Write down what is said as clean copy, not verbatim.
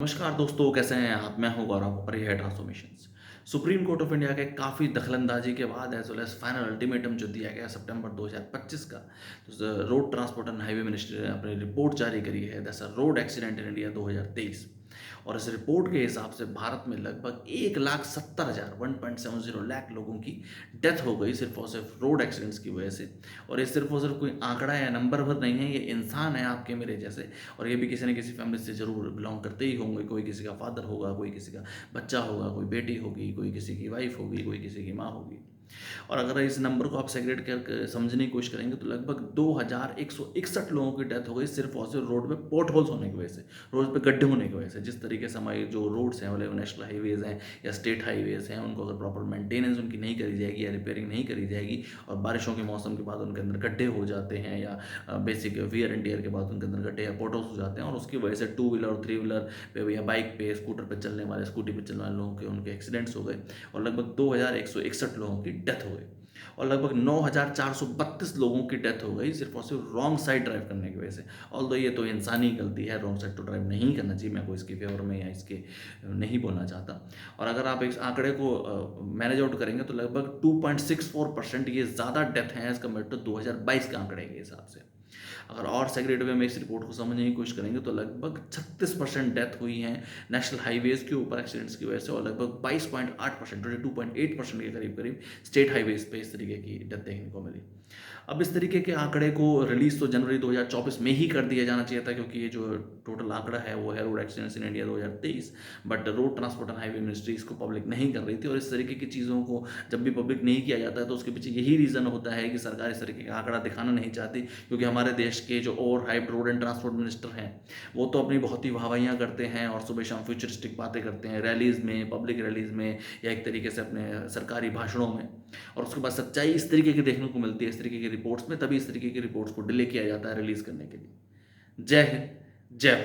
नमस्कार दोस्तों, कैसे हैं आप? मैं हूं गौरव और ये है transformations. Supreme Court of India के काफ़ी दखलंदाजी के बाद as well as final ultimatum जो दिया गया सितंबर 2025 का, तो road transport and highway ministry ने अपनी रिपोर्ट जारी करी है, that's a road accident in India 2023। और इस रिपोर्ट के हिसाब से भारत में लगभग 1,70,000 1.70 लाख लोगों की डेथ हो गई सिर्फ और सिर्फ रोड एक्सीडेंट्स की वजह से। और ये सिर्फ और सिर्फ कोई आंकड़ा या नंबर भर नहीं है, ये इंसान है आपके मेरे जैसे। और ये भी किसी न किसी फैमिली से ज़रूर बिलोंग करते ही होंगे। कोई किसी का फादर होगा, कोई किसी का बच्चा होगा, कोई बेटी होगी, कोई किसी की वाइफ होगी, कोई किसी की माँ होगी। और अगर इस नंबर को आप सेग्रेगेट करके समझने की कोशिश करेंगे तो लगभग 2161 लोगों की डेथ हो गई सिर्फ और सिर्फ रोड पे पोर्ट होल्स होने की वजह से, रोड पे गड्ढे होने की वजह से। जिस तरीके से हमारे जो रोड्स हैं, मतलब नेशनल हाईवेज़ हैं या स्टेट हाईवेज़ हैं, उनको अगर प्रॉपर मेंटेनेंस उनकी नहीं करी जाएगी या रिपेयरिंग नहीं करी जाएगी और बारिशों के मौसम के बाद उनके अंदर गड्ढे हो जाते हैं, या बेसिक वियर एंड टियर के बाद उनके अंदर गड्ढे या पोर्ट होल्स हो जाते हैं, और उसकी वजह से टू व्हीलर और थ्री व्हीलर पे या बाइक पे, स्कूटर पे चलने वाले, स्कूटी पे चलने वाले लोगों के उनके एक्सीडेंट्स हो गए और लगभग 2161 लोगों की डेथ हो गई। और लगभग 9,432 लोगों की डेथ हो गई सिर्फ और सिर्फ रॉन्ग साइड ड्राइव करने की वजह से। ऑल्दो ये तो इंसानी गलती है, रॉन्ग साइड तो ड्राइव नहीं करना चाहिए, मैं कोई इसके फेवर में या इसके नहीं बोलना चाहता। और अगर आप इस आंकड़े को मैनेज आउट करेंगे तो लगभग 2.64% ये ज़्यादा डेथ हैं एज़ कम्पेयर टू 2022 के आंकड़े के हिसाब से। अगर और सेग्रेगेट वे में इस रिपोर्ट को समझने की कोशिश करेंगे तो लगभग 36% डेथ हुई हैं नेशनल हाईवेज़ के ऊपर एक्सीडेंट्स की वजह से, और लगभग 22.8%, 22.8% के करीब करीब स्टेट हाईवेज़ पे इस तरीके की डेथ देखने को मिली। अब इस तरीके के आंकड़े को रिलीज़ तो जनवरी 2024 में ही कर दिया जाना चाहिए था, क्योंकि ये जो टोटल आंकड़ा है वो है road accidents in India 2023, but road transport and highway ministry इसको पब्लिक नहीं कर रही थी। और इस तरीके की चीज़ों को जब भी पब्लिक नहीं किया जाता है तो उसके पीछे यही रीज़न होता है कि सरकार इस तरीके का आंकड़ा दिखाना नहीं चाहती, क्योंकि हमारे देश के जो over hyped road and transport minister हैं वो तो अपनी बहुत ही वाहवाहियाँ करते हैं और सुबह शाम फ्यूचरिस्टिक बातें करते हैं रैलीज़ में, पब्लिक रैलीज़ में, या एक तरीके से अपने सरकारी भाषणों में। और उसके बाद सच्चाई इस तरीके की देखने को मिलती है इस तरीके की रिपोर्ट्स में, तभी इस तरीके की रिपोर्ट्स को डिले किया जाता है रिलीज़ करने के लिए। जय हिंद, जय भारत।